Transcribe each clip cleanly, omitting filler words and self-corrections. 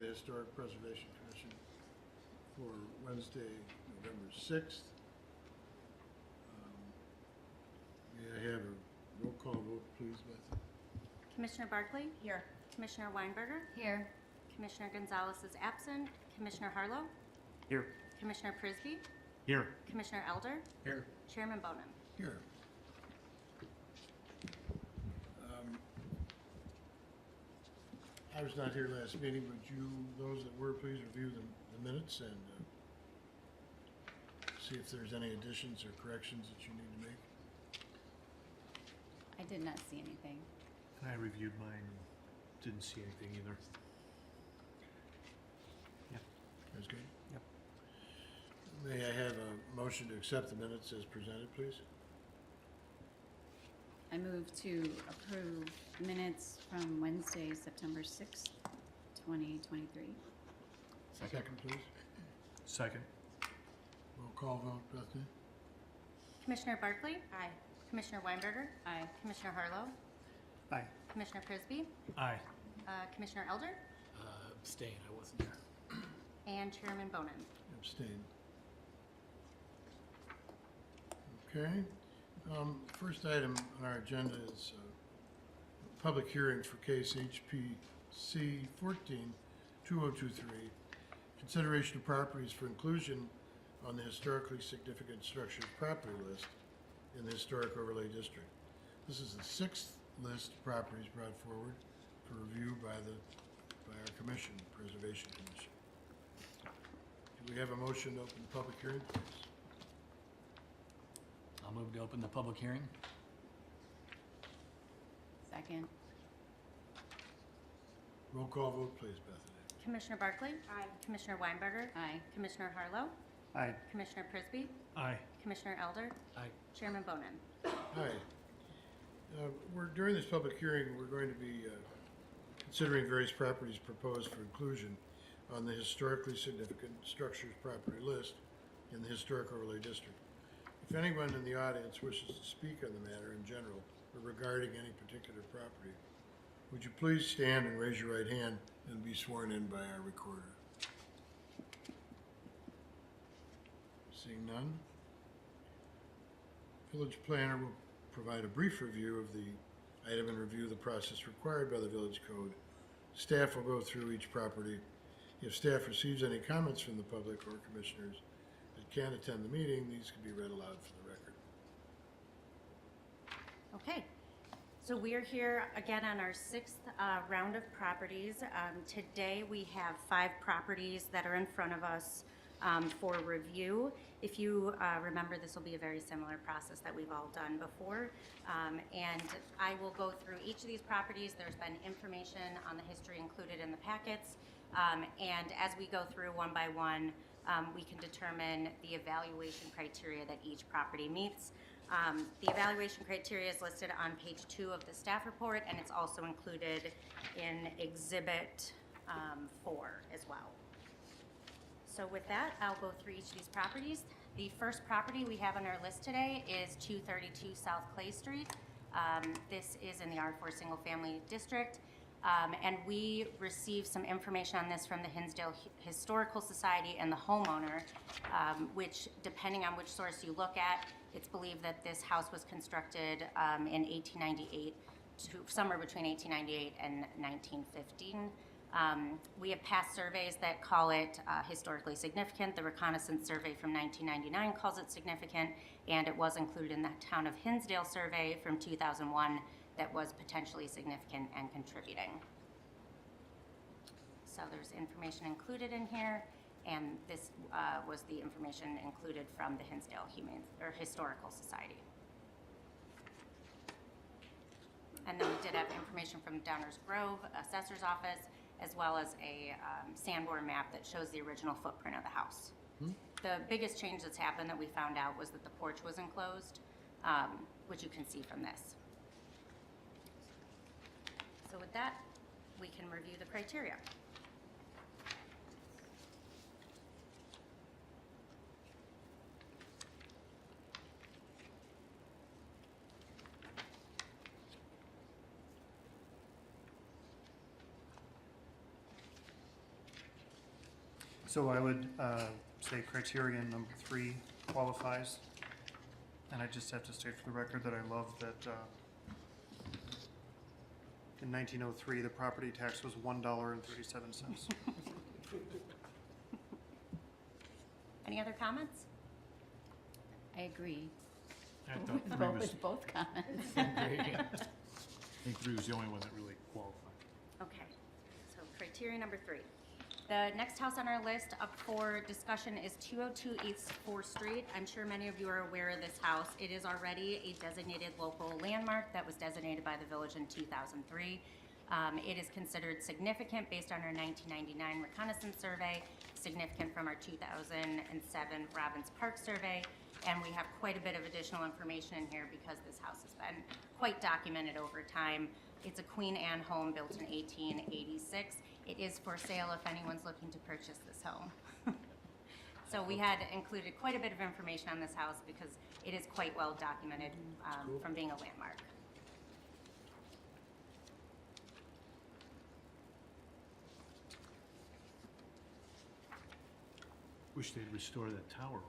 The Historic Preservation Commission for Wednesday, November 6th. May I have a roll call vote, please, Beth? Commissioner Barkley? Here. Commissioner Weinberger? Here. Commissioner Gonzalez is absent. Commissioner Harlow? Here. Commissioner Prisby? Here. Commissioner Elder? Here. Chairman Bonin? Here. I was not here last meeting, but you, those that were, please review the minutes and see if there's any additions or corrections that you need to make. I did not see anything. I reviewed mine and didn't see anything either. That's good. Yep. May I have a motion to accept the minutes as presented, please? I move to approve minutes from Wednesday, September 6th, 2023. Second, please. Second. Roll call vote, Bethany? Commissioner Barkley? Aye. Commissioner Weinberger? Aye. Commissioner Harlow? Aye. Commissioner Prisby? Aye. Commissioner Elder? Abstain, I wasn't here. And Chairman Bonin? Abstain. Okay. First item on our agenda is public hearing for case HPC 14-2023, consideration of properties for inclusion on the historically significant structures property list in the Historic Overlay District. This is the sixth list of properties brought forward for review by our commission, Preservation Commission. Do we have a motion to open the public hearing, please? I'll move to open the public hearing. Second. Roll call vote, please, Bethany. Commissioner Barkley? Aye. Commissioner Weinberger? Aye. Commissioner Harlow? Aye. Commissioner Prisby? Aye. Commissioner Elder? Aye. Chairman Bonin? Hi. During this public hearing, we're going to be considering various properties proposed for inclusion on the historically significant structures property list in the Historic Overlay District. If anyone in the audience wishes to speak on the matter in general or regarding any particular property, would you please stand and raise your right hand and be sworn in by our recorder? Seeing none, village planner will provide a brief review of the item and review the process required by the village code. Staff will go through each property. If staff receives any comments from the public or commissioners that can't attend the meeting, these can be read aloud for the record. Okay, so we are here again on our sixth round of properties. Today we have 5 properties that are in front of us for review. If you remember, this will be a very similar process that we've all done before. And I will go through each of these properties. There's been information on the history included in the packets. And as we go through one by one, we can determine the evaluation criteria that each property meets. The evaluation criteria is listed on page 2 of the staff report, and it's also included in Exhibit 4 as well. So with that, I'll go through each of these properties. The first property we have on our list today is 232 South Clay Street. This is in the R4 Single Family District. And we received some information on this from the Hinsdale Historical Society and the homeowner, which, depending on which source you look at, it's believed that this house was constructed in 1898, somewhere between 1898 and 1915. We have past surveys that call it historically significant. The reconnaissance survey from 1999 calls it significant, and it was included in the town of Hinsdale survey from 2001 that was potentially significant and contributing. So there's information included in here, and this was the information included from the Hinsdale Historical Society. And then we did have information from Downers Grove Assessor's Office, as well as a Sanborn map that shows the original footprint of the house. The biggest change that's happened that we found out was that the porch was enclosed, which you can see from this. So with that, we can review the criteria. So I would say criterion number 3 qualifies. And I just have to state for the record that I love that in 1903, the property tax was $1.37. Any other comments? I agree. I thought three Both was, with both comments. I think 3 was the only one that really qualified. Okay, so criteria number 3. The next house on our list up for discussion is 202 East 4th Street. I'm sure many of you are aware of this house. It is already a designated local landmark that was designated by the village in 2003. It is considered significant based on our 1999 reconnaissance survey, significant from our 2007 Robbins Park survey, and we have quite a bit of additional information in here because this house has been quite documented over time. It's a Queen Anne home built in 1886. It is for sale if anyone's looking to purchase this home. So we had included quite a bit of information on this house because it is quite well documented from being a landmark. Wish they'd restore that tower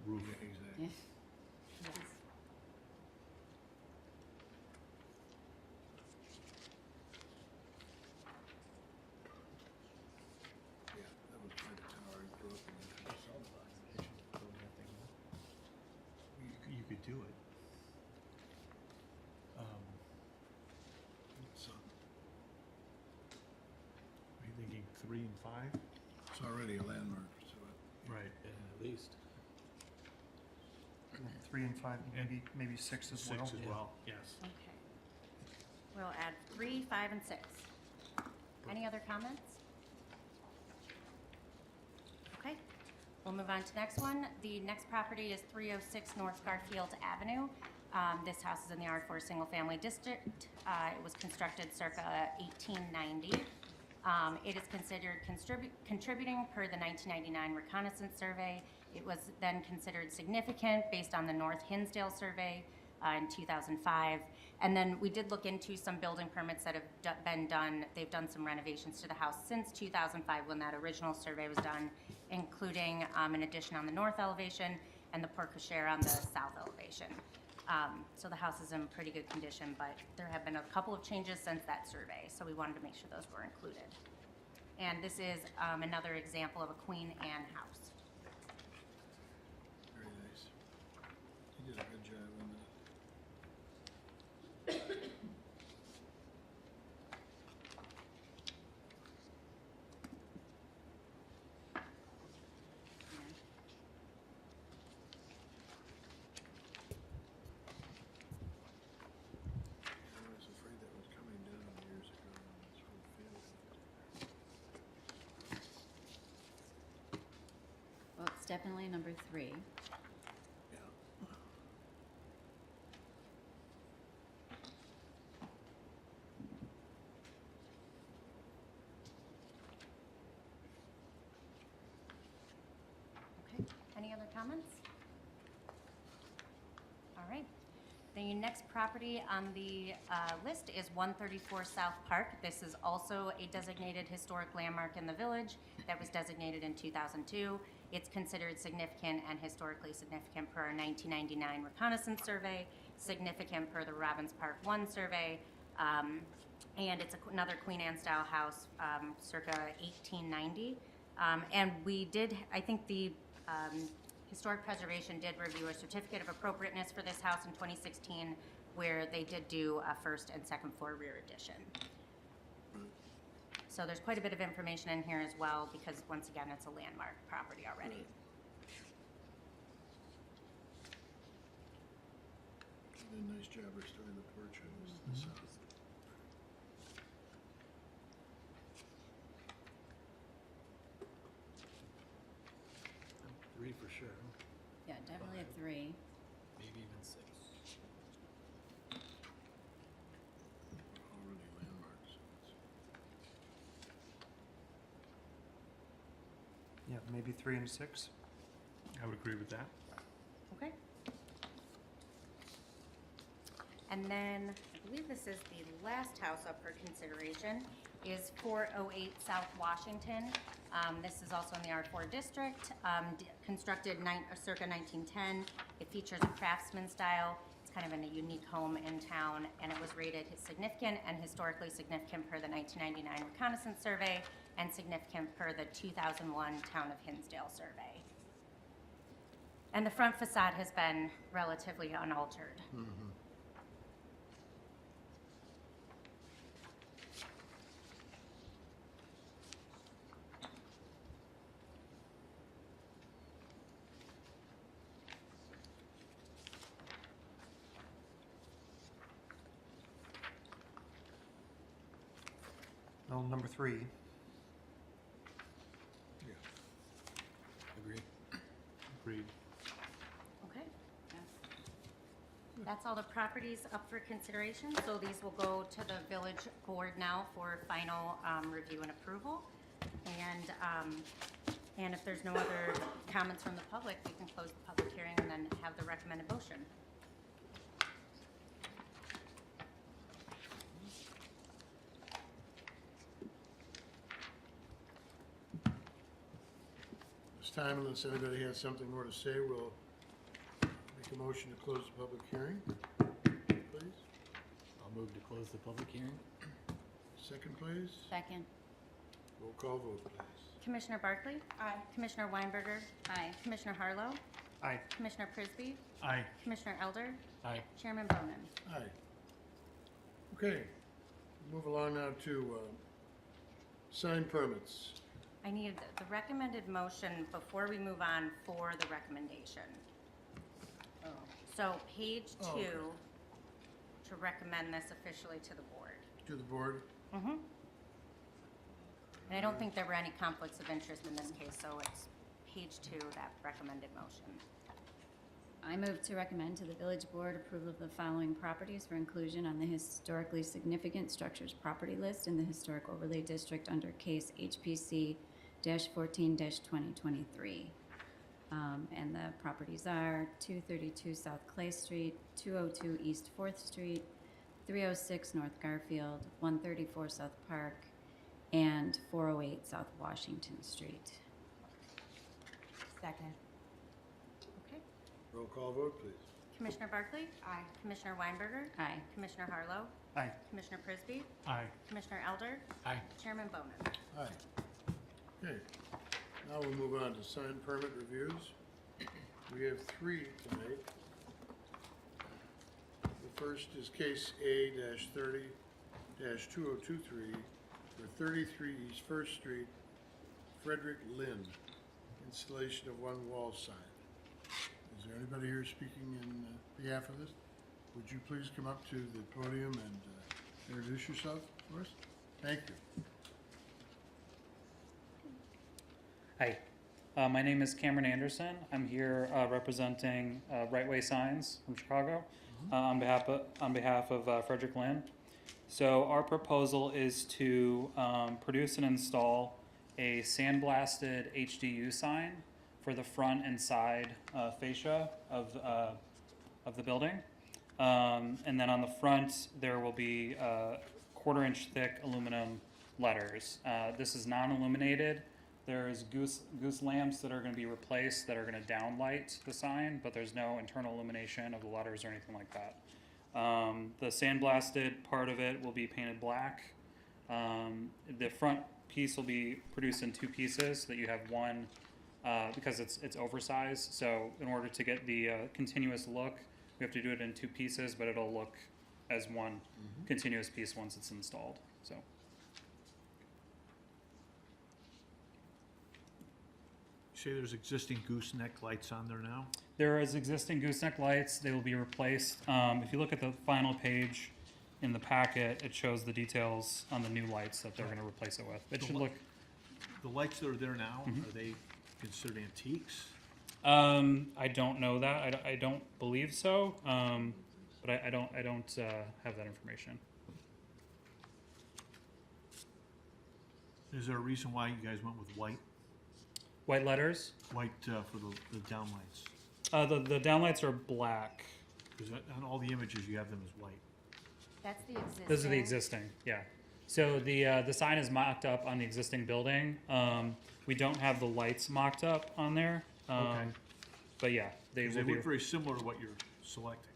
roof. Yeah, exactly. Yes. Yeah, that was quite a tower. I grew up in it. You could do it. So, Are you thinking 3 and 5? it's already a landmark, so Right. At least. 3 and 5, maybe 6 as 6 well. as well, yes. Okay. We'll add 3, 5, and 6. Any other comments? Okay, we'll move on to the next one. The next property is 306 North Garfield Avenue. This house is in the R4 Single Family District. It was constructed circa 1890. It is considered contributing per the 1999 reconnaissance survey. It was then considered significant based on the North Hinsdale survey in 2005. And then we did look into some building permits that have been done. They've done some renovations to the house since 2005 when that original survey was done, including an addition on the north elevation and the porte cochere on the south elevation. So the house is in pretty good condition, but there have been a couple of changes since that survey, so we wanted to make sure those were included. And this is another example of a Queen Anne house. very nice. You did a good job on that. I was afraid that was coming down years ago when this whole field was there. Well, it's definitely number 3. Yeah. Okay, any other comments? All right. The next property on the list is 134 South Park. This is also a designated historic landmark in the village that was designated in 2002. It's considered significant and historically significant per our 1999 reconnaissance survey, significant per the Robbins Park 1 survey, and it's another Queen Anne style house circa 1890. And we did, I think the Historic Preservation did review a certificate of appropriateness for this house in 2016 where they did do a first and second floor rear addition. So there's quite a bit of information in here as well because once again, it's a landmark property already. You did a nice job restoring the porch on the south. 3 for sure, Yeah, definitely a 3. maybe even 6. Already landmarks. So it's- Yeah, maybe 3 and 6. I would agree with that. Okay. And then, I believe this is the last house up for consideration, is 408 South Washington. This is also in the R4 district, constructed circa 1910. It features a craftsman style. It's kind of in a unique home in town, and it was rated significant and historically significant per the 1999 reconnaissance survey and significant per the 2001 Town of Hinsdale survey. And the front facade has been relatively unaltered. Well, number 3, Agree. Agreed. Okay. That's all the properties up for consideration, so these will go to the village board now for final review and approval. And if there's no other comments from the public, we can close the public hearing and then have the recommended motion. This time, unless anybody has something more to say, we'll make a motion to close the public hearing, please. I'll move to close the public hearing. Second, please. Second. Roll call vote, please. Commissioner Barkley? Aye. Commissioner Weinberger? Aye. Commissioner Harlow? aye. Commissioner Prisby? Aye. Commissioner Elder? Aye. Chairman Bonin? Aye. Okay, move along now to sign permits. I need the recommended motion before we move on for the recommendation. So page Oh, 2, okay. to recommend this officially to the board. To the board. Mm-hmm. And I don't think there were any conflicts of interest in this case, so it's page 2, that recommended motion. I move to recommend to the village board approval of the following properties for inclusion on the historically significant structures property list in the historic overlay district under case HPC-14-2023. And the properties are 232 South Clay Street, 202 East 4th Street, 306 North Garfield, 134 South Park, and 408 South Washington Street. Second. Okay. Roll call vote, please. Commissioner Barkley? Aye. Commissioner Weinberger? Aye. Commissioner Harlow? Aye. Commissioner Prisby? Aye. Commissioner Elder? Aye. Chairman Bonin? Aye. Okay, now we'll move on to sign permit reviews. We have 3 tonight. The first is case A-30-2023 for 33 East First Street, Frederick Lynn, installation of one wall sign. Is there anybody here speaking in behalf of this? Would you please come up to the podium and introduce yourself for us? Thank you. Hi, my name is Cameron Anderson. I'm here representing Right Way Signs from Chicago on behalf of Frederick Lynn. So our proposal is to produce and install a sandblasted HDU sign for the front and side fascia of the building. And then on the front, there will be 1/4 inch thick aluminum letters. This is non-illuminated. There's goose lamps that are going to be replaced that are going to downlight the sign, but there's no internal illumination of the letters or anything like that. The sandblasted part of it will be painted black. The front piece will be produced in 2 pieces so that you have one, because it's oversized. So in order to get the continuous look, we have to do it in 2 pieces, but it'll look as one continuous piece once it's installed. So. Say there's existing gooseneck lights on there now? There is existing gooseneck lights. They will be replaced. If you look at the final page in the packet, it shows the details on the new lights that they're going to replace it with. It The should li- look. The lights that are there now, are they considered antiques? I don't know that. I don't believe so. But I don't have that information. Is there a reason why you guys went with white? White letters. White for the downlights? The downlights are black. Because on all the images, you have them as white. That's the existing. Those are the existing. Yeah. So the sign is mocked up on the existing building. We don't have the lights mocked up on there. Okay. But yeah, they 'Cause will they be. look very similar to what you're selecting.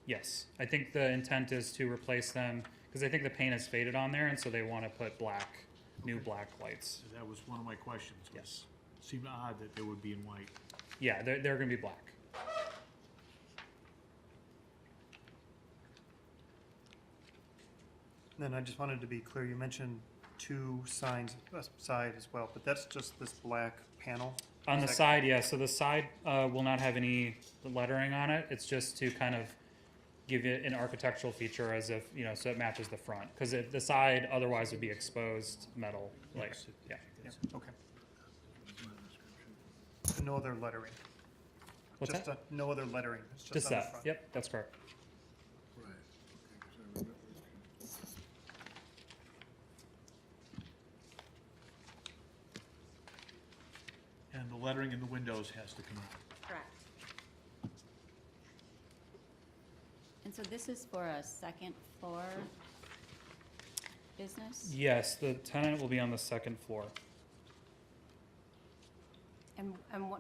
Yes, I think the intent is to replace them because I think the paint is faded on there, and so they want to put black, new black lights. So that was one of my questions. was- Yes. Seemed odd that they would be in white. Yeah, they're going to be black. Then I just wanted to be clear, you mentioned two signs aside as well, but that's just this black panel? On Is the that- side, yeah. So the side will not have any lettering on it. It's just to kind of give it an architectural feature, as if so it matches the front. Because the side otherwise would be exposed metal. Like, Yes, it- yeah. Yeah, okay. No other lettering? What's Just that? no other lettering, it's just Just on the that. front? Yep, that's correct. Right, okay, 'cause I remember. And the lettering in the windows has to come out. Correct. And so this is for a second floor business? Yes, the tenant will be on the second floor. And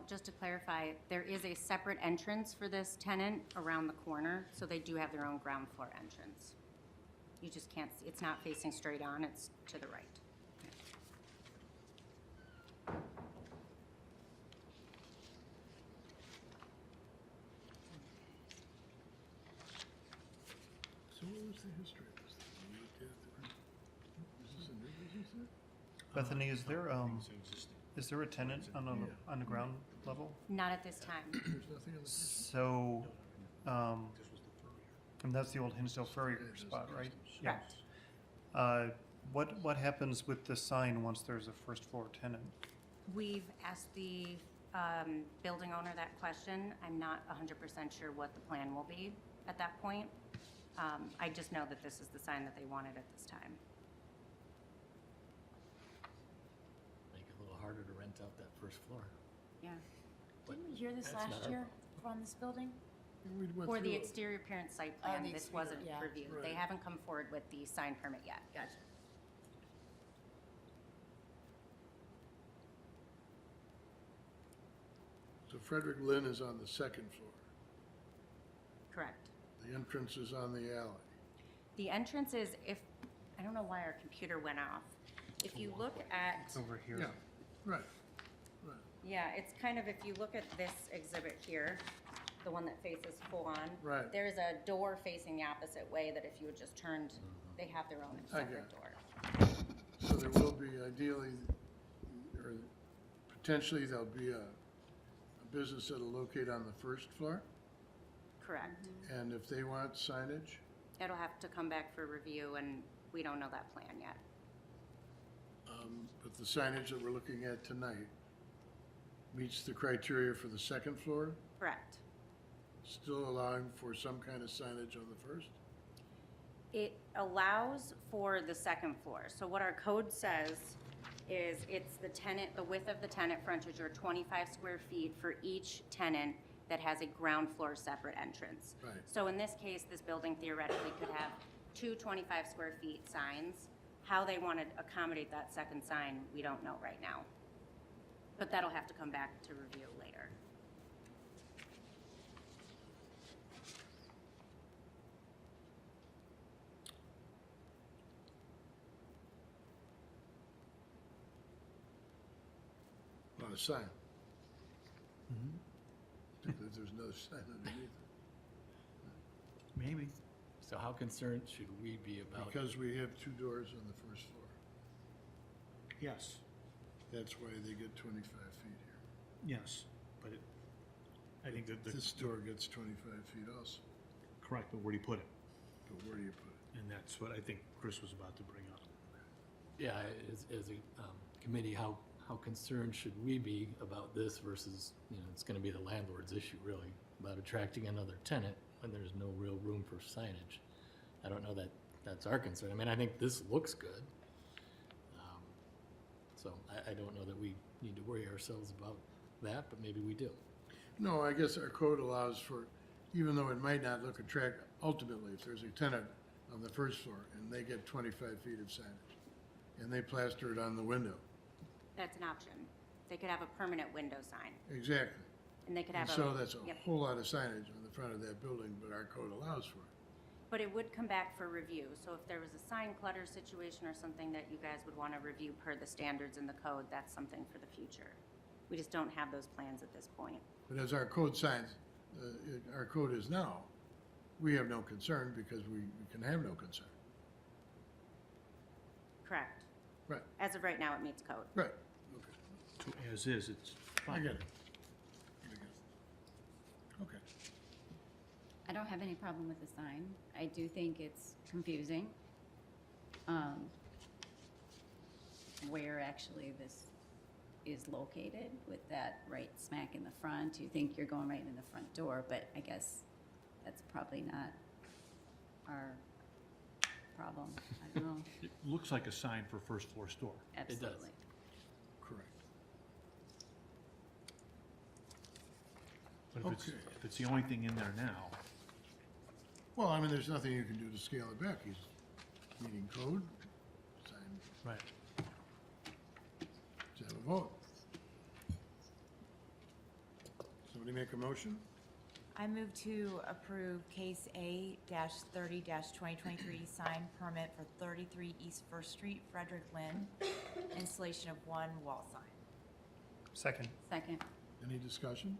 just to clarify, there is a separate entrance for this tenant around the corner, so they do have their own ground floor entrance. You just can't see, it's not facing straight on, it's to the right. So what was the history of this thing? We looked at it, is this a new business there? Bethany, is there, It's existing. is there a tenant on the ground level? Not at this time. There's nothing on the first So, This was the furrier. and that's the old Hinsdale Furrier Yeah, it is spot, right? customs. Yeah. Correct. What happens with the sign once there's a first floor tenant? We've asked the building owner that question. I'm not 100% sure what the plan will be at that point. I just know that this is the sign that they wanted at this time. Make it a little harder to rent out that first floor. Yeah. But Didn't we hear this that's last not our year on this building? We went For the through it. exterior appearance site Oh, plan, the this exterior, wasn't yeah. reviewed. They Right. haven't come forward with the sign permit yet. Gotcha. So Frederick Lynn is on the second floor. Correct. The entrance is on the alley. The entrance is, I don't know why our computer went off. If you look at, It's over here. Yeah, right. yeah, it's kind of, if you look at this exhibit here, the one that faces full on. Right. There's a door facing the opposite way that if you had just turned, they have their own I get separate it. door. So there will be ideally, or potentially there'll be a business that'll locate on the first floor? Correct. And if they want signage, It'll have to come back for review, and we don't know that plan yet. but the signage that we're looking at tonight meets the criteria for the second floor, Correct. still allowing for some kind of signage on the first? It allows for the second floor. So what our code says is it's the tenant, the width of the tenant frontage, or 25 square feet for each tenant that has a ground floor separate entrance. Right. So in this case, this building theoretically could have two 25 square feet signs. How they want to accommodate that second sign, we don't know right now. But that'll have to come back to review later. On a sign. Particularly if there's no sign underneath it. Maybe. So how concerned should we be about? Because we have two doors on the first floor. Yes, That's why they get 25 feet here. yes, but I think that This door gets 25 feet also, correct, but where do you put it? but where do you put it? And that's what I think Chris was about to bring up. Yeah, as a committee, how concerned should we be about this versus, it's gonna be the landlord's issue really, about attracting another tenant when there's no real room for signage. I don't know that that's our concern. I mean, I think this looks good. So I don't know that we need to worry ourselves about that, but maybe we do. No, I guess our code allows for, even though it might not look attractive, ultimately, if there's a tenant on the first floor, and they get 25 feet of signage. And they plaster it on the window. That's an option. They could have a permanent window sign, Exactly. and they could And have a. so that's a Yep. whole lot of signage on the front of that building, but our code allows for it. But it would come back for review, so if there was a sign clutter situation or something that you guys would want to review per the standards in the code, that's something for the future. We just don't have those plans at this point. But as our code signs, our code is now, we have no concern because we can have no concern. Correct. Right, As of right now, it meets code. right, okay. So as is, it's I fine. get it. I get it. Okay. I don't have any problem with the sign. I do think it's confusing. Where actually this is located with that right smack in the front. You think you're going right in the front door, but I guess that's probably not our problem. I don't know. It looks like a sign for first floor store. Absolutely. Correct. But if it's, Okay. if it's the only thing in there now, Well, I mean, there's nothing you can do to scale it back. He's meeting code, sign, right, to have a vote. Somebody make a motion? I move to approve case A-30-2023 sign permit for 33 East First Street, Frederick Lynn, installation of one wall sign. Second. Second. Any discussion?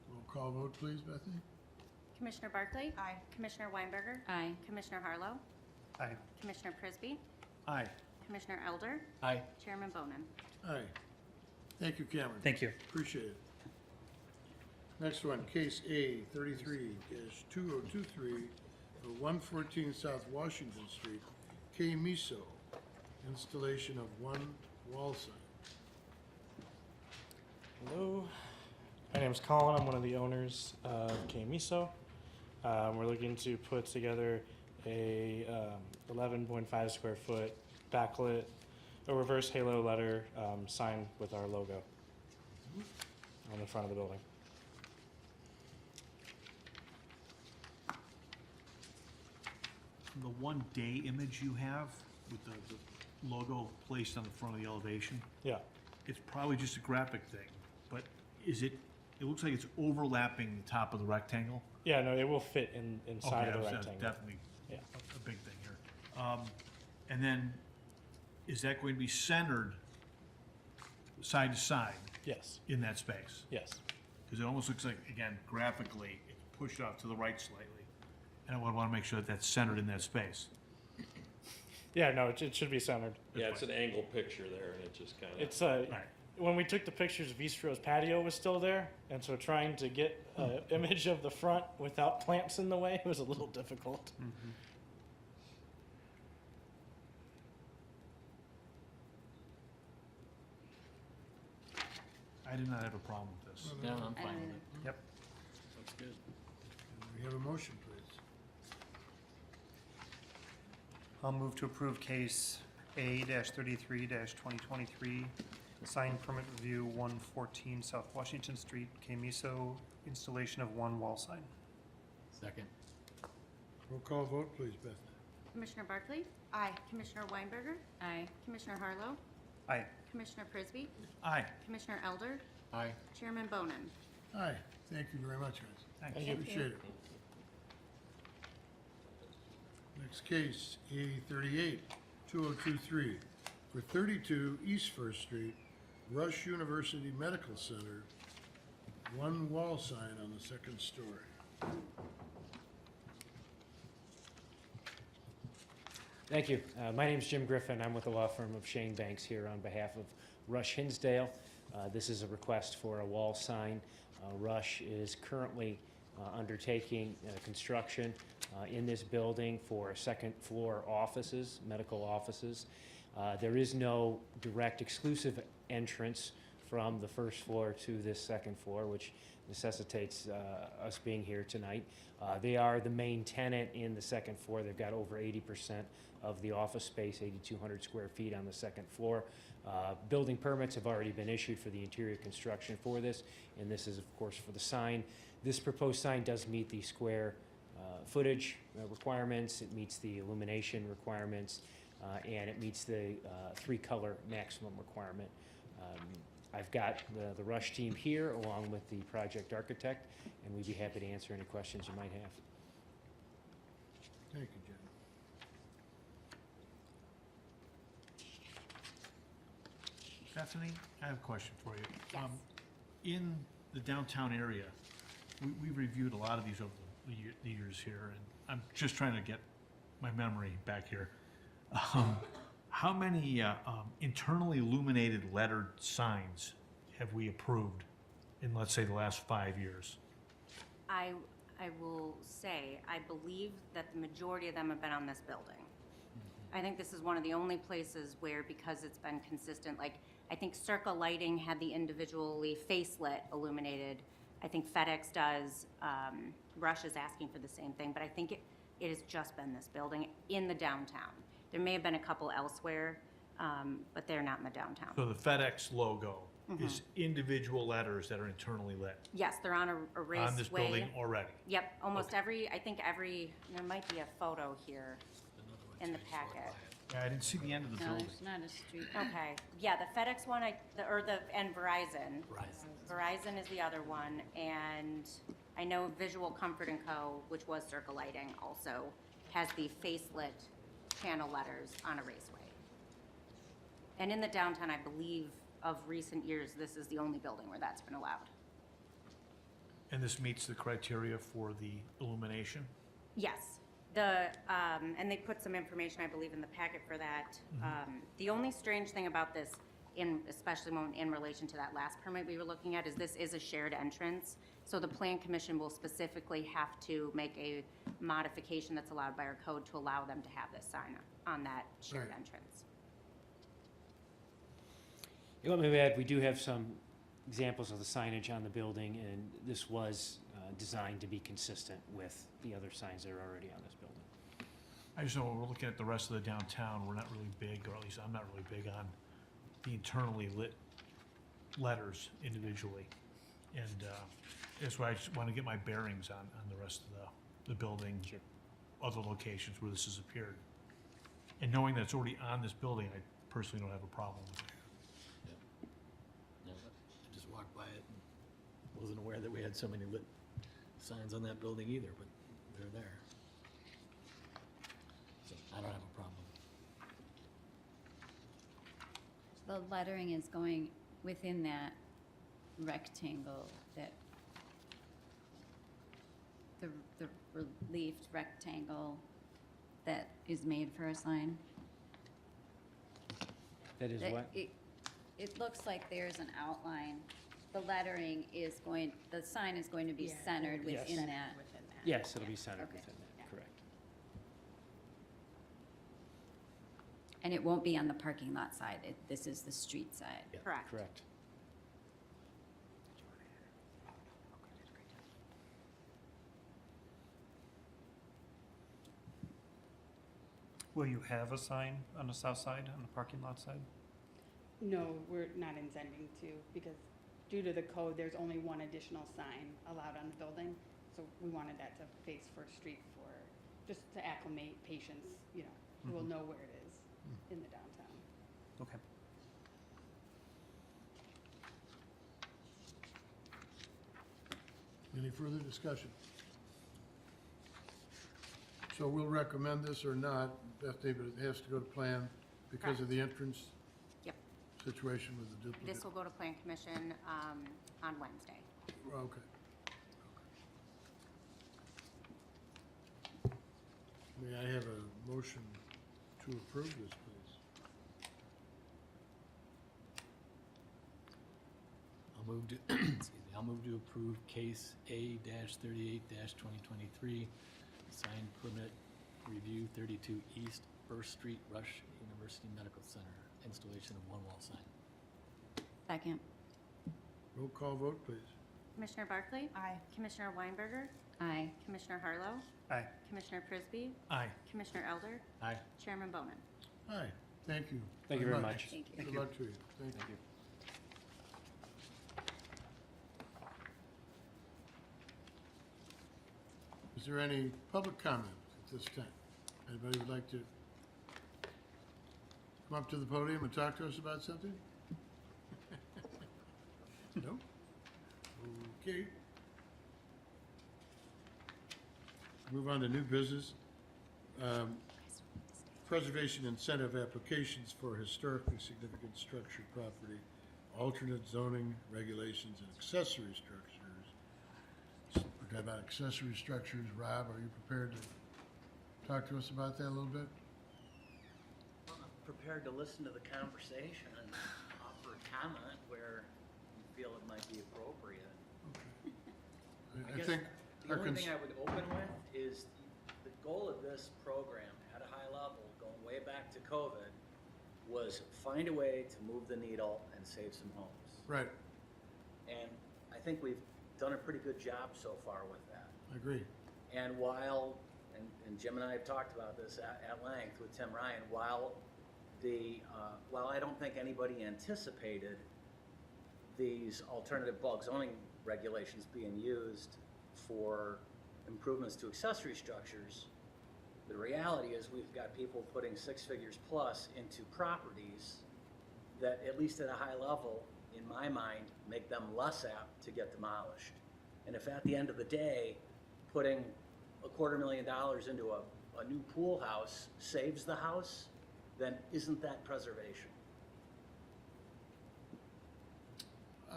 Roll call vote, please, Bethany? Commissioner Barclay? Aye. Commissioner Weinberger? Aye. Commissioner Harlow? Aye. Commissioner Prisby? aye. Commissioner Elder? Aye. Chairman Bonin? Aye. Thank you, Cameron. Thank you. Appreciate it. Next one, case A 33-2023 for 114 South Washington Street, K Miso, installation of one wall sign. Hello, my name is Colin. I'm one of the owners of K-Miso. We're looking to put together a 11.5 square foot backlit, a reverse halo letter sign with our logo on the front of the building. The one day image you have with the logo placed on the front of the elevation, Yeah, it's probably just a graphic thing, but is it, it looks like it's overlapping the top of the rectangle. yeah, no, it will fit inside Okay, of the that's rectangle. definitely Yeah. a big thing here. And then, is that going to be centered side to side Yes, in that space? yes, Because it almost looks like, again, graphically, it's pushed off to the right slightly. And I would want to make sure that that's centered in that space. yeah, no, it should be centered. Yeah, it's an angle picture there, and it just kind of. It's Right. when we took the pictures, Vistro's patio was still there, and so trying to get an image of the front without plants in the way was a little difficult. I did not have a problem with this. Yeah, I'm I fine don't with either. it. Yep. That's good. We have a motion, please. I'll move to approve case A-33-2023, sign permit review 114 South Washington Street, K-Miso, installation of one wall sign. Second. Roll call vote, please, Bethany. Commissioner Barclay? Aye. Commissioner Weinberger? Aye. Commissioner Harlow? Aye. Commissioner Prisby? Aye. Commissioner Elder? Aye. Chairman Bonin? Aye, thank you very much, guys. Thanks. Thank you. Appreciate it. Next case, A 38-2023 for 32 East First Street, Rush University Medical Center, one wall sign on the second story. Thank you. My name's Jim Griffin. I'm with the law firm of Shane Banks here on behalf of Rush Hinsdale. This is a request for a wall sign. Rush is currently undertaking construction in this building for second floor offices, medical offices. There is no direct exclusive entrance from the first floor to this second floor, which necessitates us being here tonight. They are the main tenant in the second floor. They've got over 80% of the office space, 8,200 square feet on the second floor. Building permits have already been issued for the interior construction for this, and this is, of course, for the sign. This proposed sign does meet the square footage requirements, it meets the illumination requirements, and it meets the three-color maximum requirement. I've got the Rush team here along with the project architect, and we'd be happy to answer any questions you might have. Thank you, Jim. Bethany, I have a question for you. Yes. In the downtown area, we've reviewed a lot of these over the years here, and I'm just trying to get my memory back here. How many internally illuminated lettered signs have we approved in, let's say, the last 5 years? I will say, I believe that the majority of them have been on this building. I think this is one of the only places where, because it's been consistent, like, I think Circle Lighting had the individually face-lit illuminated. I think FedEx does. Rush is asking for the same thing, but I think it has just been this building in the downtown. There may have been a couple elsewhere, but they're not in the downtown. So the FedEx logo is individual letters that are internally lit Yes, they're on a raceway. on this building already. Yep, almost Okay. every, there might be a photo here in the packet. Yeah, I didn't see the end of the No, building. there's not a street. Okay, yeah, the FedEx one, and Verizon. Verizon is the other one, and I know Visual Comfort and Co., which was Circle Lighting, also has the face-lit channel letters on a raceway. And in the downtown, I believe, of recent years, this is the only building where that's been allowed. And this meets the criteria for the illumination? Yes, and they put some information, I believe, in the packet for that. The only strange thing about this, especially in relation to that last permit we were looking at, is this is a shared entrance. So the Plan Commission will specifically have to make a modification that's allowed by our code to allow them to have this sign on that shared Right. entrance. Let me add, we do have some examples of the signage on the building, and this was designed to be consistent with the other signs that are already on this building. I just know when we're looking at the rest of the downtown, we're not really big, or at least I'm not really big on the internally lit letters individually. And that's why I just want to get my bearings on the rest of the building, Sure. other locations where this has appeared. And knowing that it's already on this building, I personally don't have a problem with it. Yeah, I just walked by it and wasn't aware that we had so many lit signs on that building either, but they're there. So I don't have a problem. The lettering is going within that rectangle, that the relieved rectangle that is made for a sign. That is That what? It looks like there's an outline. The lettering is the sign is going to be centered Yes. within that. Yes, it'll be centered Okay. within that, correct. And it won't be on the parking lot side. This is the street side. Correct. Correct. Will you have a sign on the south side, on the parking lot side? No, we're not intending to, because due to the code, there's only one additional sign allowed on the building. So we wanted that to face First Street just to acclimate patients, who will know where it is in the downtown. Okay. Any further discussion? So we'll recommend this or not, Bethany, but it has to go to plan because of the entrance Yep. situation with the duplicate? This will go to Plan Commission on Wednesday. Okay. May I have a motion to approve this, please? I'll move to approve case A-38-2023, sign permit review 32 East First Street, Rush University Medical Center, installation of one wall sign. Second. Roll call vote, please. Commissioner Barclay? Aye. Commissioner Weinberger? Aye. Commissioner Harlow? Aye. Commissioner Prisby? Aye. Commissioner Elder? Aye. Chairman Bowman? Aye, thank you. Thank you very much. Thank you. Good luck to you. Thank you. Is there any public comment at this time? Anybody would like to come up to the podium and talk to us about something? No? Okay. Move on to new business. Preservation incentive applications for historically significant structured property, alternate zoning regulations and accessory structures. We're talking about accessory structures. Rob, are you prepared to talk to us about that a little bit? I'm prepared to listen to the conversation and offer comment where you feel it might be appropriate. I guess think The our only cons- thing I would open with is the goal of this program at a high level, going way back to COVID, was find a way to move the needle and save some homes. Right, And I think we've done a pretty good job so far with that. I agree. And while, and Jim and I have talked about this at length with Tim Ryan, while I don't think anybody anticipated these alternative bulk zoning regulations being used for improvements to accessory structures, the reality is we've got people putting 6 figures plus into properties that, at least at a high level, in my mind, make them less apt to get demolished. And if at the end of the day, putting $250,000 into a new pool house saves the house, then isn't that preservation?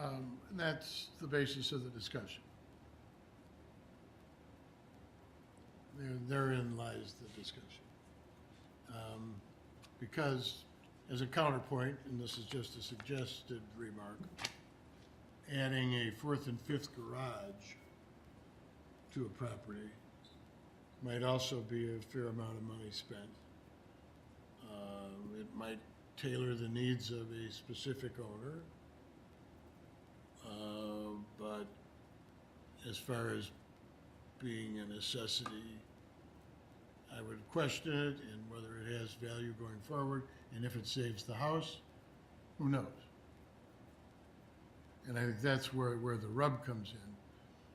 And that's the basis of the discussion. Therein lies the discussion. Because as a counterpoint, and this is just a suggested remark, adding a 4th and 5th garage to a property might also be a fair amount of money spent. It might tailor the needs of a specific owner. But as far as being a necessity, I would question it and whether it has value going forward, and if it saves the house, who knows? And I think that's where the rub comes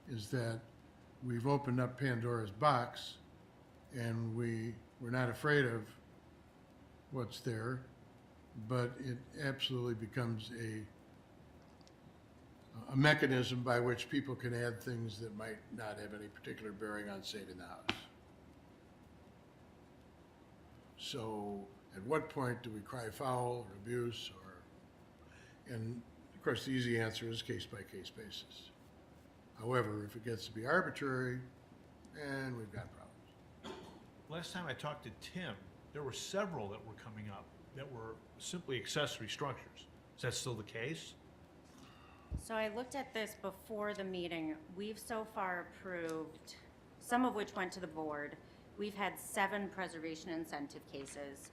in, is that we've opened up Pandora's box and we're not afraid of what's there, but it absolutely becomes a mechanism by which people can add things that might not have any particular bearing on saving the house. So at what point do we cry foul or abuse and of course the easy answer is case by case basis. However, if it gets to be arbitrary, and we've got problems. Last time I talked to Tim, there were several that were coming up that were simply accessory structures. Is that still the case? So I looked at this before the meeting. We've so far approved, some of which went to the board. We've had 7 preservation incentive cases,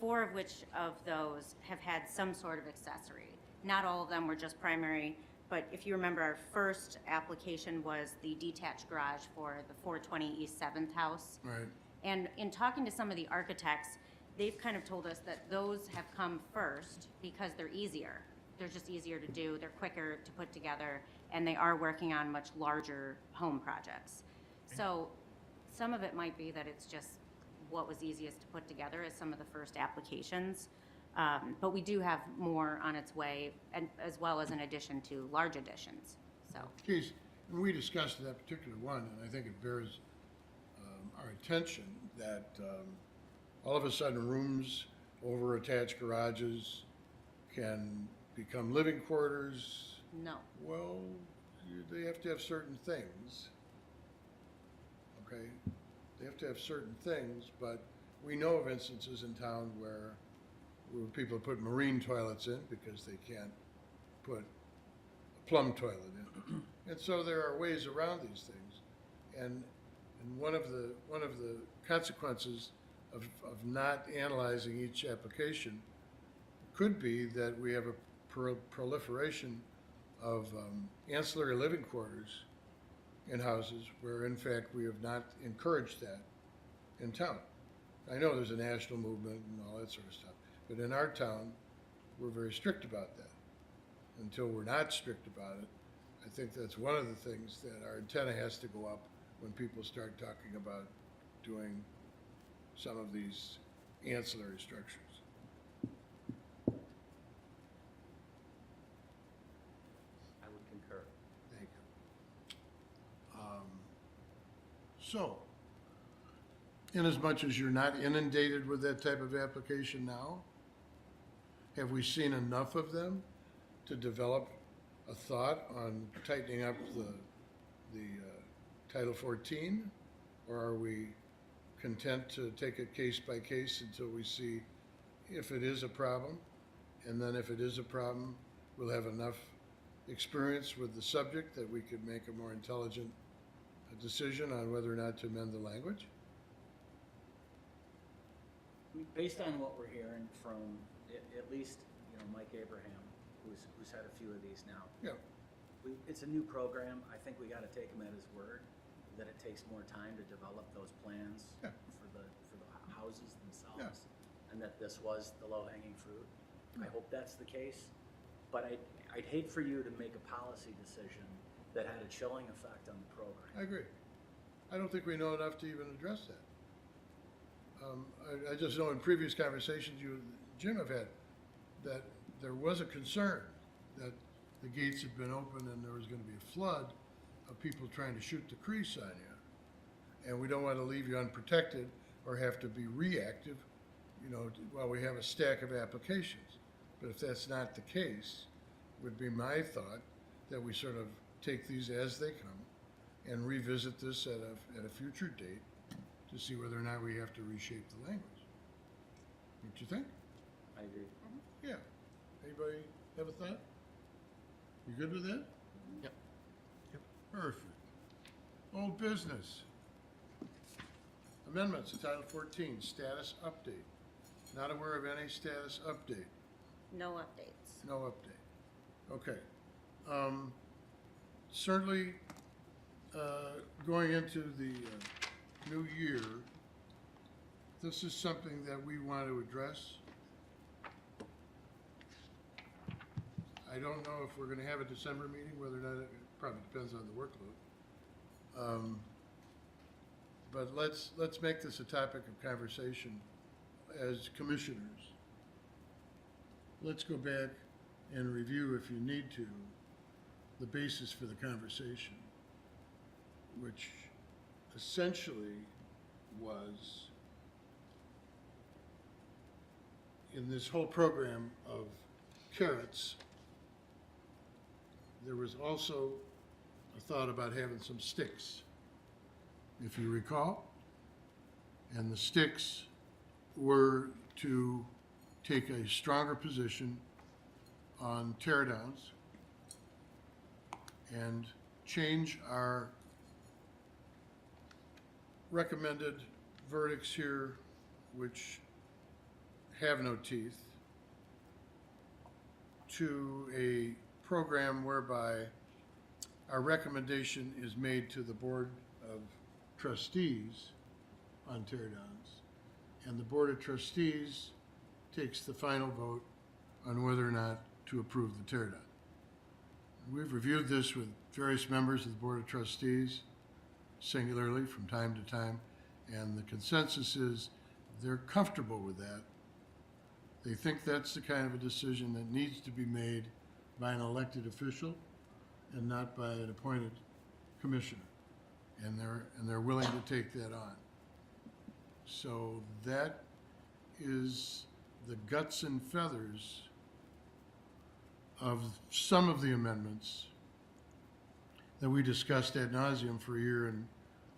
4 of which of those have had some sort of accessory. Not all of them were just primary, but if you remember, our first application was the detached garage for the 420 East 7th house. Right. And in talking to some of the architects, they've kind of told us that those have come first because they're easier. They're just easier to do, they're quicker to put together, and they are working on much larger home projects. So some of it might be that it's just what was easiest to put together as some of the first applications. But we do have more on its way, and as well as in addition to large additions, so. Case, and we discussed that particular one, and I think it bears our attention that all of a sudden rooms over attached garages can become living quarters. No. Well, they have to have certain things. Okay? They have to have certain things, but we know of instances in town where people put marine toilets in because they can't put a plumb toilet in. And so there are ways around these things. And one of the consequences of not analyzing each application could be that we have a proliferation of ancillary living quarters in houses where in fact we have not encouraged that in town. I know there's a national movement and all that sort of stuff, but in our town, we're very strict about that. Until we're not strict about it, I think that's one of the things that our antenna has to go up when people start talking about doing some of these ancillary structures. I would concur. Thank you. So, inasmuch as you're not inundated with that type of application now, have we seen enough of them to develop a thought on tightening up the Title 14? Or are we content to take it case by case until we see if it is a problem? And then if it is a problem, we'll have enough experience with the subject that we could make a more intelligent decision on whether or not to amend the language? I mean, based on what we're hearing from at least, Mike Abraham, who's had a few of these now. Yeah. It's a new program. I think we gotta take him at his word, that it takes more time to develop those plans Yeah. for the houses themselves. And that this was the low-hanging fruit. I hope that's the case. But I'd hate for you to make a policy decision that had a chilling effect on the program. I agree. I don't think we know enough to even address that. I just know in previous conversations you and Jim have had, that there was a concern that the gates had been open and there was gonna be a flood of people trying to shoot the crease on you. And we don't wanna leave you unprotected or have to be reactive, while we have a stack of applications. But if that's not the case, would be my thought that we sort of take these as they come and revisit this at a future date to see whether or not we have to reshape the language. Don't you think? I agree. Yeah. Anybody have a thought? You good with that? Yep. Perfect. Old business. Amendments to Title 14, status update. Not aware of any status update. No updates. No update. Okay. Certainly, going into the new year, this is something that we want to address. I don't know if we're going to have a December meeting, whether or not, it probably depends on the workload. But let's make this a topic of conversation as commissioners. Let's go back and review, if you need to, the basis for the conversation, which essentially was, in this whole program of carrots, there was also a thought about having some sticks, if you recall. And the sticks were to take a stronger position on tear downs and change our recommended verdicts here, which have no teeth, to a program whereby our recommendation is made to the Board of Trustees on tear downs, and the Board of Trustees takes the final vote on whether or not to approve the tear down. We've reviewed this with various members of the Board of Trustees singularly from time to time, and the consensus is they're comfortable with that. They think that's the kind of a decision that needs to be made by an elected official and not by an appointed commissioner. And they're willing to take that on. So that is the guts and feathers of some of the amendments that we discussed ad nauseum for a year and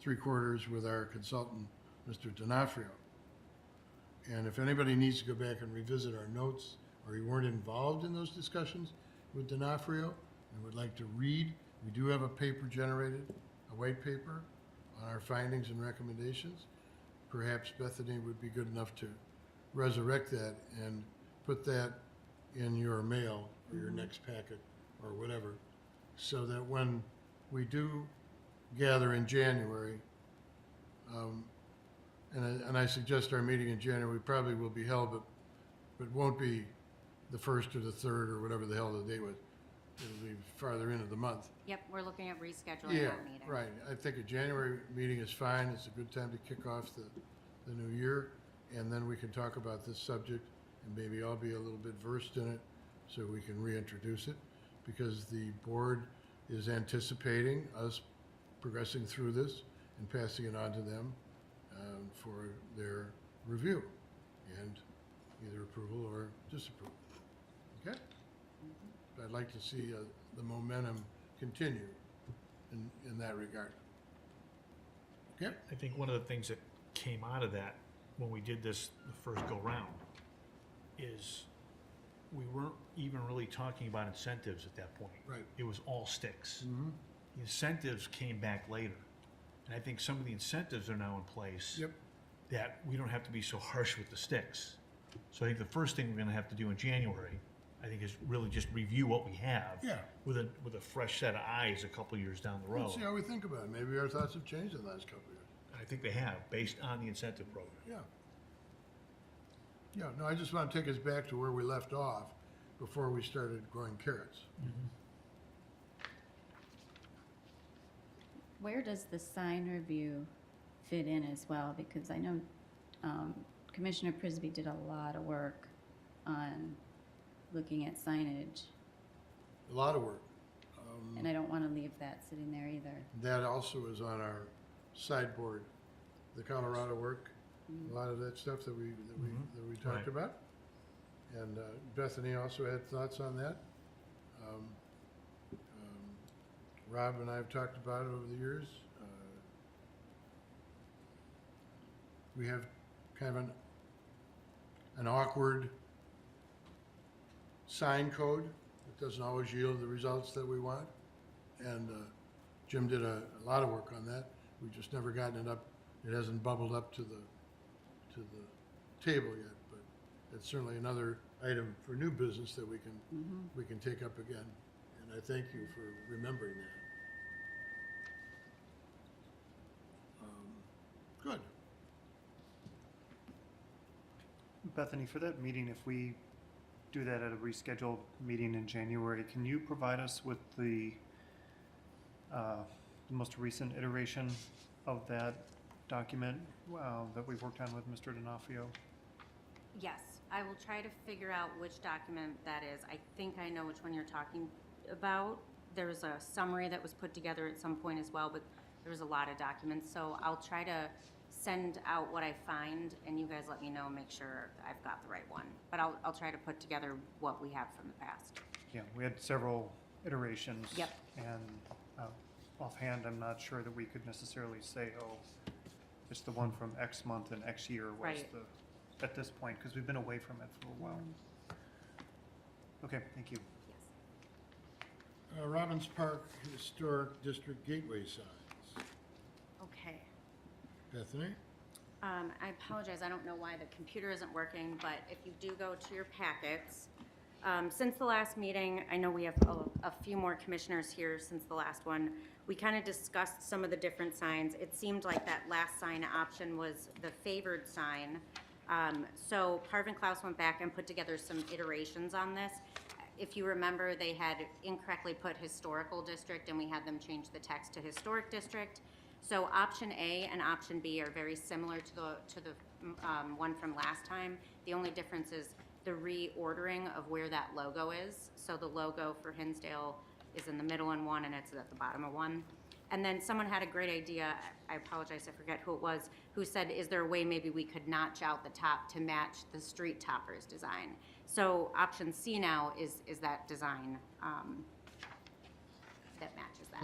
3/4 with our consultant, Mr. D'Onofrio. And if anybody needs to go back and revisit our notes, or you weren't involved in those discussions with D'Onofrio and would like to read, we do have a paper generated, a white paper on our findings and recommendations. Perhaps Bethany would be good enough to resurrect that and put that in your mail or your next packet or whatever, so that when we do gather in January, and I suggest our meeting in January probably will be held, but won't be the 1st or the 3rd or whatever the hell the date was. it'll be farther into the month. Yep, we're looking at rescheduling Yeah, that meeting. right. I think a January meeting is fine. It's a good time to kick off the new year. And then we can talk about this subject and maybe I'll be a little bit versed in it so we can reintroduce it. Because the board is anticipating us progressing through this and passing it on to them for their review and either approval or disapproval. Okay? But I'd like to see the momentum continue in that regard. Okay? I think one of the things that came out of that when we did this the first go-round is we weren't even really talking about incentives at that point. Right. It was all sticks. Mm-hmm. The incentives came back later. And I think some of the incentives are now in place. Yep. That we don't have to be so harsh with the sticks. So I think the first thing we're gonna have to do in January, I think, is really just review what we have. Yeah. With a fresh set of eyes a couple years down the road. Let's see how we think about it. Maybe our thoughts have changed in the last couple of years. I think they have, based on the incentive program. Yeah. Yeah, no, I just want to take us back to where we left off before we started growing carrots. Where does the sign review fit in as well? Because I know Commissioner Prisby did a lot of work on looking at signage, A lot of work. and I don't want to leave that sitting there either. That also is on our sideboard, the Colorado work, a lot of that stuff that we talked Right. about. And Bethany also had thoughts on that. Rob and I have talked about it over the years. We have kind of an awkward sign code that doesn't always yield the results that we want. And Jim did a lot of work on that. We've just never gotten it up. It hasn't bubbled up to the table yet, but it's certainly another item for new business that we can take up again. And I thank you for remembering that. Good. Bethany, for that meeting, if we do that at a rescheduled meeting in January, can you provide us with the most recent iteration of that document that we worked on with Mr. D'Onofrio? Yes, I will try to figure out which document that is. I think I know which one you're talking about. There's a summary that was put together at some point as well, but there was a lot of documents. So I'll try to send out what I find, and you guys let me know, make sure I've got the right one. But I'll try to put together what we have from the past. Yeah, we had several iterations. Yep. And offhand, I'm not sure that we could necessarily say, oh, it's the one from X month and X year was Right. at this point, because we've been away from it for a while. Okay, thank you. Yes. Robbins Park Historic District Gateway signs. Okay. Bethany? I apologize, I don't know why the computer isn't working, but if you do go to your packets, since the last meeting, I know we have a few more commissioners here since the last one. We kind of discussed some of the different signs. It seemed like that last sign option was the favored sign. So Parvin Klaus went back and put together some iterations on this. If you remember, they had incorrectly put historical district and we had them change the text to historic district. So option A and option B are very similar to the one from last time. The only difference is the reordering of where that logo is. So the logo for Hinsdale is in the middle in one and it's at the bottom of one. And then someone had a great idea, I apologize, I forget who it was, who said, is there a way maybe we could notch out the top to match the street toppers design? So option C now is that design that matches that.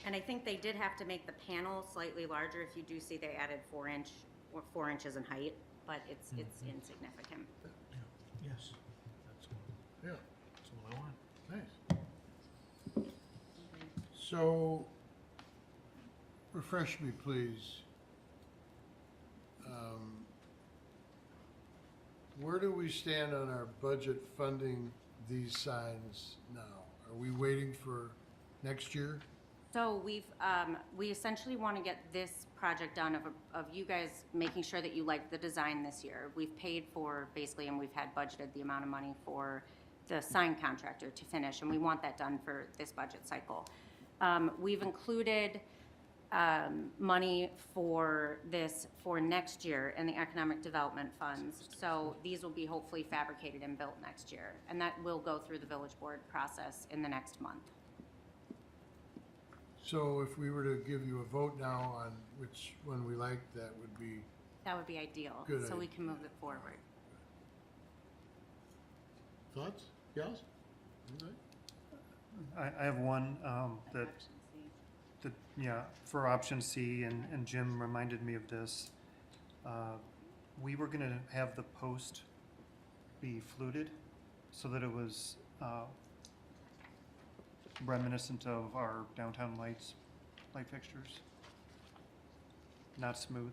And I think they did have to make the panel slightly larger. If you do see, they added 4 inches in height, but it's insignificant. Yes. Yeah, That's what I want. nice. So, refresh me, please. Where do we stand on our budget funding these signs now? Are we waiting for next year? So we essentially want to get this project done of you guys making sure that you like the design this year. We've paid for basically, and we've had budgeted the amount of money for the sign contractor to finish, and we want that done for this budget cycle. We've included money for this for next year in the economic development funds. So these will be hopefully fabricated and built next year, and that will go through the village board process in the next month. So if we were to give you a vote now on which one we like, that would be, That would be ideal, Good so we idea. can move it forward. thoughts? Yes? Okay. I have one, that, yeah, for option C, and Jim reminded me of this. We were gonna have the post be fluted so that it was, reminiscent of our downtown light fixtures. Not smooth.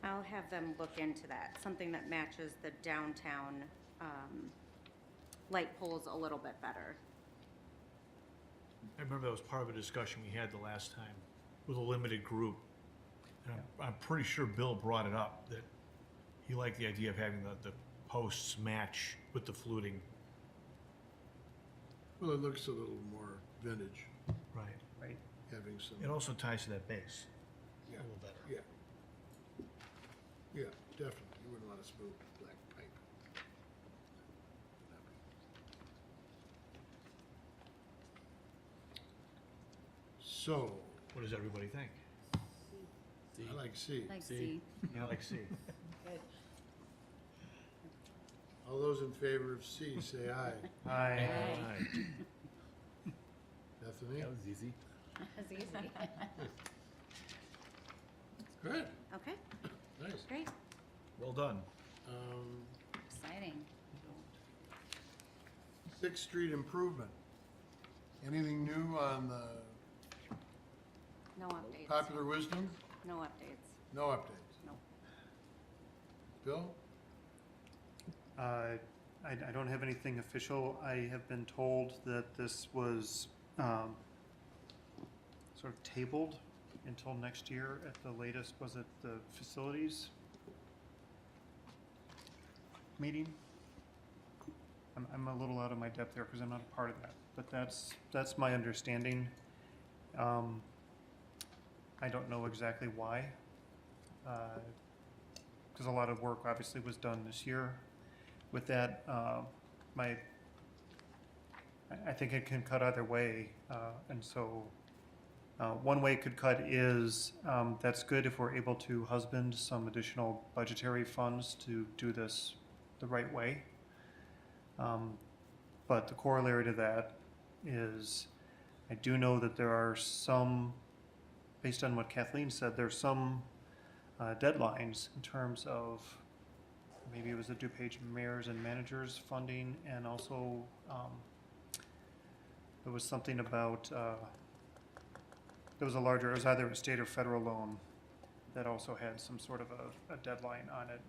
I'll have them look into that, something that matches the downtown light poles a little bit better. I remember that was part of a discussion we had the last time with a limited group. And I'm pretty sure Bill brought it up, that he liked the idea of having the posts match with the fluting. Well, it looks a little more vintage, Right. Right. having some, It also ties to that base a yeah, little better. yeah. Yeah, definitely. You wouldn't want a smooth black pipe. So, What does everybody think? I like C. Like See? C. I like C. All those in favor of C, say aye. Aye. Bethany? That was easy. That's easy. Good, Okay, nice. great. Well done. Exciting. Sixth Street improvement. Anything new on the No updates. popular wisdom? No updates. No updates. No. Bill? I don't have anything official. I have been told that this was sort of tabled until next year at the latest. Was it the facilities meeting? I'm a little out of my depth there because I'm not a part of that, but that's my understanding. I don't know exactly why, because a lot of work obviously was done this year. With that, I think it can cut either way, and so one way it could cut is that's good if we're able to husband some additional budgetary funds to do this the right way. But the corollary to that is I do know that there are some, based on what Kathleen said, there's some deadlines in terms of, maybe it was the DuPage mayors and managers funding, and also there was something about, there was a larger, it was either a state or federal loan that also had some sort of a deadline on it.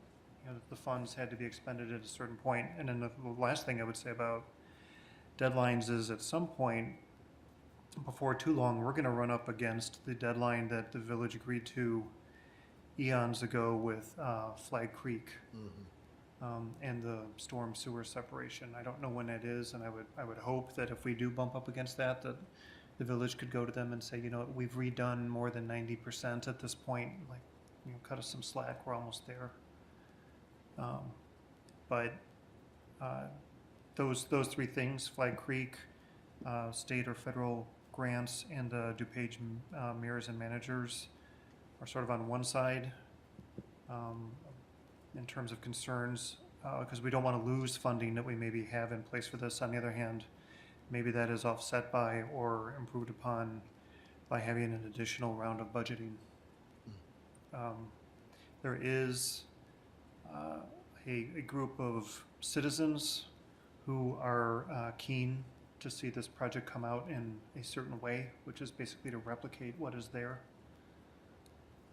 You know, the funds had to be expended at a certain point. And then the last thing I would say about deadlines is at some point, before too long, we're gonna run up against the deadline that the village agreed to eons ago with Flag Creek and the storm sewer separation. I don't know when that is, and I would hope that if we do bump up against that, that the village could go to them and say, you know, we've redone more than 90% at this point, like, you know, cut us some slack, we're almost there. But those three things, Flag Creek, state or federal grants, and DuPage mayors and managers are sort of on one side in terms of concerns, because we don't want to lose funding that we maybe have in place for this. On the other hand, maybe that is offset by or improved upon by having an additional round of budgeting. There is a group of citizens who are keen to see this project come out in a certain way, which is basically to replicate what is there.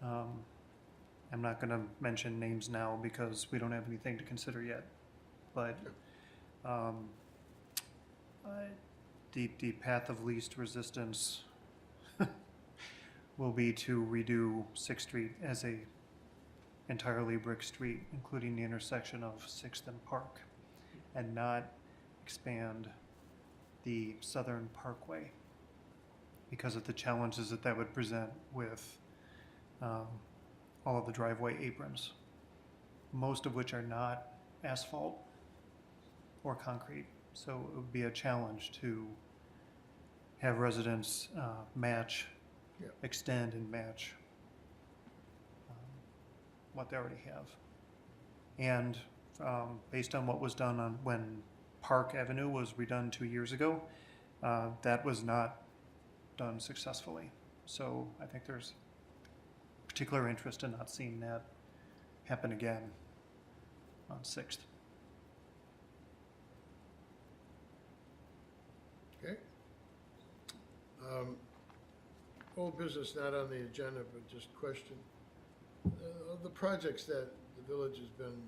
I'm not going to mention names now because we don't have anything to consider yet, but the path of least resistance will be to redo 6th Street as a entirely brick street, including the intersection of Sixth and Park, and not expand the Southern Parkway because of the challenges that that would present with all of the driveway aprons, most of which are not asphalt or concrete. So it would be a challenge to have residents match, Yeah. extend and match what they already have. And based on what was done on when Park Avenue was redone 2 years ago, that was not done successfully. So I think there's particular interest in not seeing that happen again on Sixth. Okay. Old business not on the agenda, but just question. Of the projects that the village has been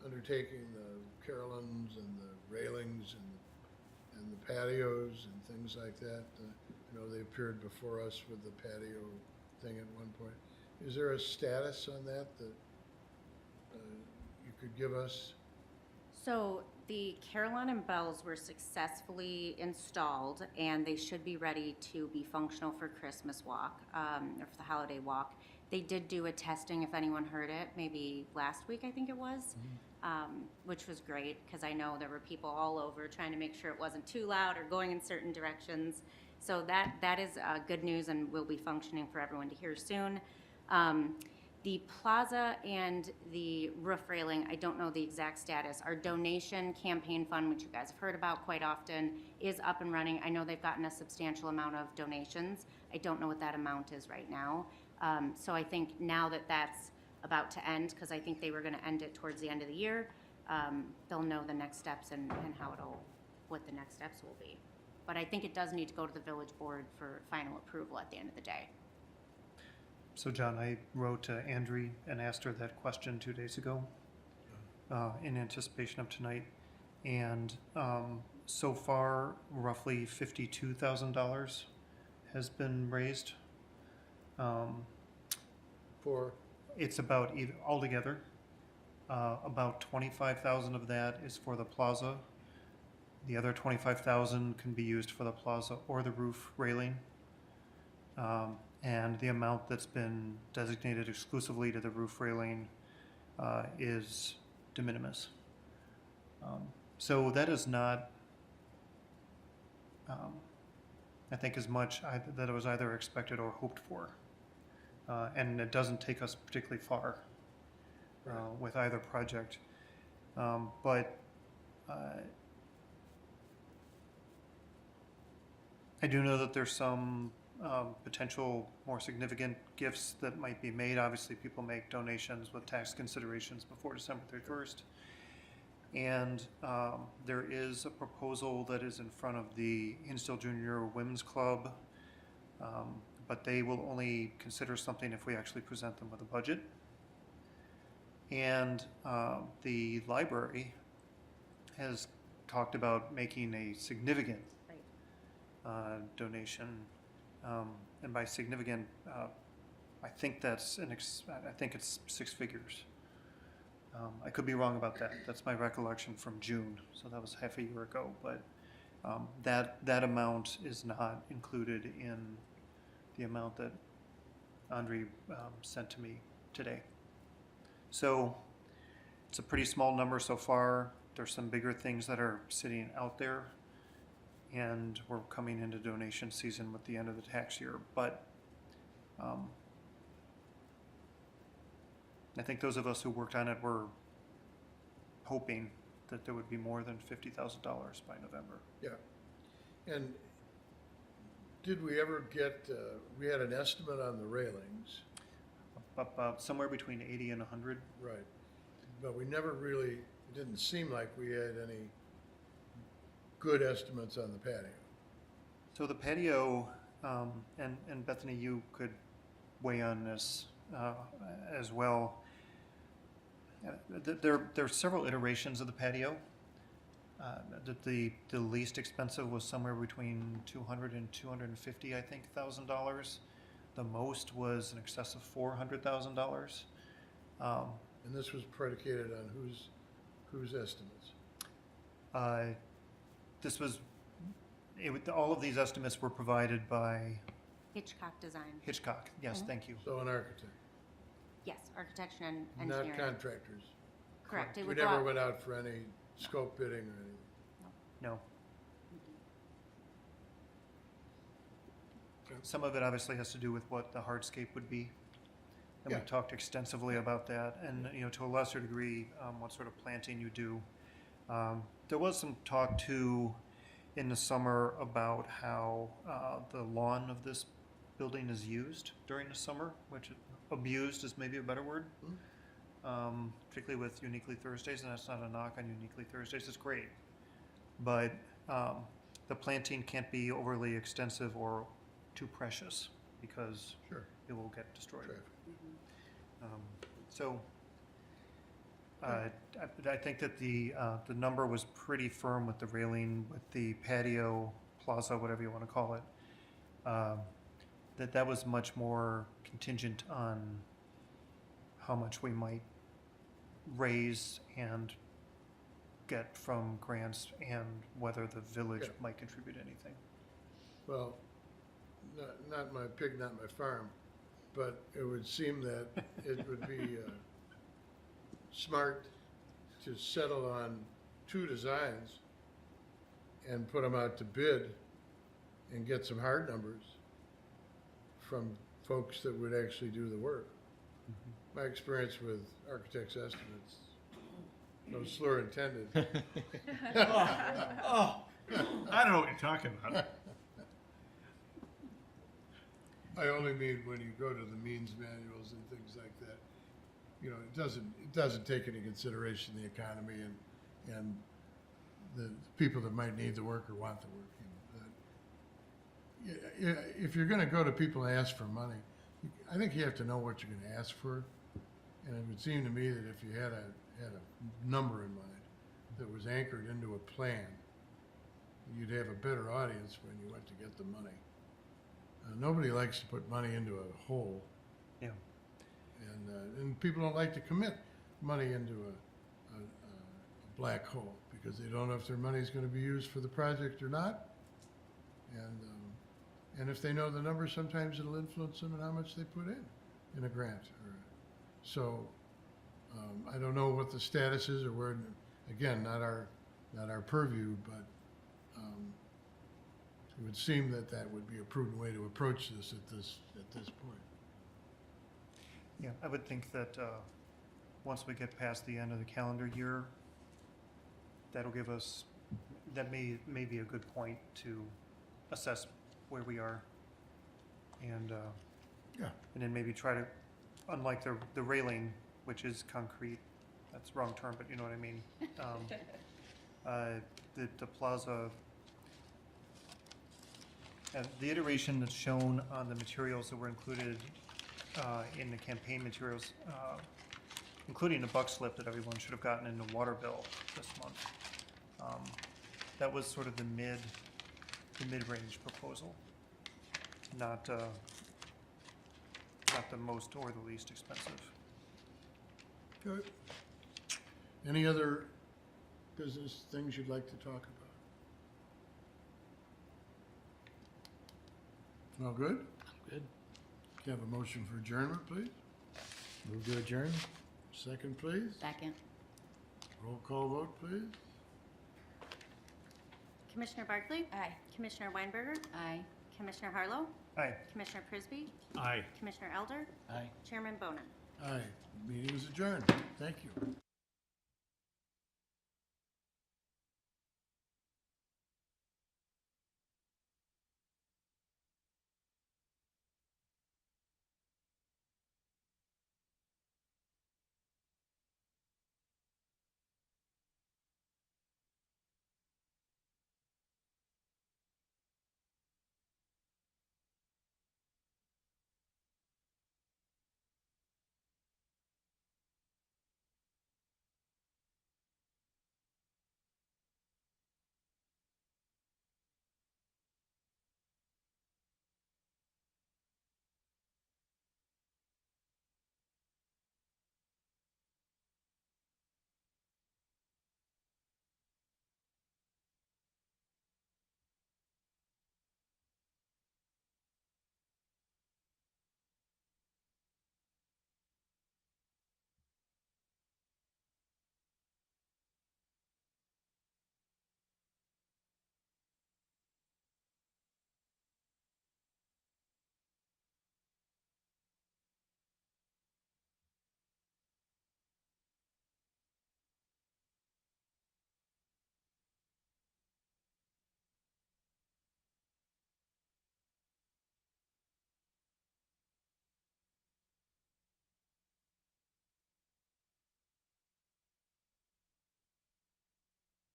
undertaking, the Carolines and the railings and the patios and things like that, I know they appeared before us with the patio thing at one point. Is there a status on that you could give us? So the Caroline and bells were successfully installed, and they should be ready to be functional for Christmas walk, or for the holiday walk. They did do a testing, if anyone heard it, maybe last week, I think it was, which was great, because I know there were people all over trying to make sure it wasn't too loud or going in certain directions. So that is good news and will be functioning for everyone to hear soon. The plaza and the roof railing, I don't know the exact status. Our donation campaign fund, which you guys have heard about quite often, is up and running. I know they've gotten a substantial amount of donations. I don't know what that amount is right now. So I think now that that's about to end, because I think they were going to end it towards the end of the year, they'll know the next steps and what the next steps will be. But I think it does need to go to the village board for final approval at the end of the day. So John, I wrote to Andrea and asked her that question 2 days ago in anticipation of tonight. And so far, roughly $52,000 has been raised. For? It's about, altogether, about 25,000 of that is for the plaza. The other 25,000 can be used for the plaza or the roof railing. And the amount that's been designated exclusively to the roof railing is de minimis. So that is not, I think, as much that it was either expected or hoped for. And it doesn't take us particularly far with either project. But I do know that there's some potential more significant gifts that might be made. Obviously, people make donations with tax considerations before December 31st. And there is a proposal that is in front of the Hinsdale Junior Women's Club, but they will only consider something if we actually present them with a budget. And the library has talked about making a significant donation. And by significant, I think that's I think it's 6 figures. I could be wrong about that. That's my recollection from June, so that was half a year ago. But that amount is not included in the amount that Andrea sent to me today. So it's a pretty small number so far. There's some bigger things that are sitting out there, and we're coming into donation season with the end of the tax year. But I think those of us who worked on it were hoping that there would be more than $50,000 by November. Yeah. And did we ever get, we had an estimate on the railings. About somewhere between 80 and 100. Right. But we never really, it didn't seem like we had any good estimates on the patio. So the patio, and Bethany, you could weigh on this as well. There are several iterations of the patio. The least expensive was somewhere between $200 and $250, I think, $1,000. The most was in excess of $400,000. And this was predicated on whose estimates? This was, all of these estimates were provided by Hitchcock Design. Hitchcock. Yes, thank you. So an architect, Yes, architecture and not engineering. contractors. Correct. It We would go never out- went out for any scope bidding or anything. No. Some of it obviously has to do with what the hardscape would be. And Yeah. we talked extensively about that, and, to a lesser degree, what sort of planting you do. There was some talk too in the summer about how the lawn of this building is used during the summer, which abused is maybe a better word. Particularly with Uniquely Thursdays, and that's not a knock on Uniquely Thursdays, it's great. But the planting can't be overly extensive or too precious, because Sure. it will get destroyed. Traffic. So, I think that the number was pretty firm with the railing, with the patio, plaza, whatever you want to call it. That was much more contingent on how much we might raise and get from grants, and whether the village Yeah. might contribute anything. Well, not my pig, not my farm, but it would seem that it would be smart to settle on 2 designs and put them out to bid and get some hard numbers from folks that would actually do the work. My experience with architects' estimates, no slur intended. Oh, I don't know what you're talking about. I only mean when you go to the means manuals and things like that, it doesn't take into consideration the economy and the people that might need the work or want the work. If you're gonna go to people and ask for money, I think you have to know what you're gonna ask for. And it would seem to me that if you had a number in mind that was anchored into a plan, you'd have a better audience when you went to get the money. Nobody likes to put money into a hole. Yeah. And people don't like to commit money into a black hole because they don't know if their money's going to be used for the project or not. And if they know the numbers, sometimes it'll influence them in how much they put in a grant. So I don't know what the status is, or where. Again, not our purview, but it would seem that would be a prudent way to approach this at this point. Yeah, I would think that once we get past the end of the calendar year, that'll give us, that may be a good point to assess where we are. And Yeah. and then maybe try to, unlike the railing, which is concrete, that's the wrong term, but you know what I mean. The plaza, the iteration that's shown on the materials that were included in the campaign materials, including the buck slip that everyone should have gotten in the water bill this month. That was sort of the mid-range proposal, not the most or the least expensive. Good. Any other business things you'd like to talk about? All good? Good. Can I have a motion for adjournment, please? Move to adjourn? Second, please. Second. Roll call vote, please. Commissioner Barkley? Aye. Commissioner Weinberger? Aye. Commissioner Harlow? Aye. Commissioner Prisby? Aye. Commissioner Elder? Aye. Chairman Bonin? Aye. Meeting is adjourned. Thank you.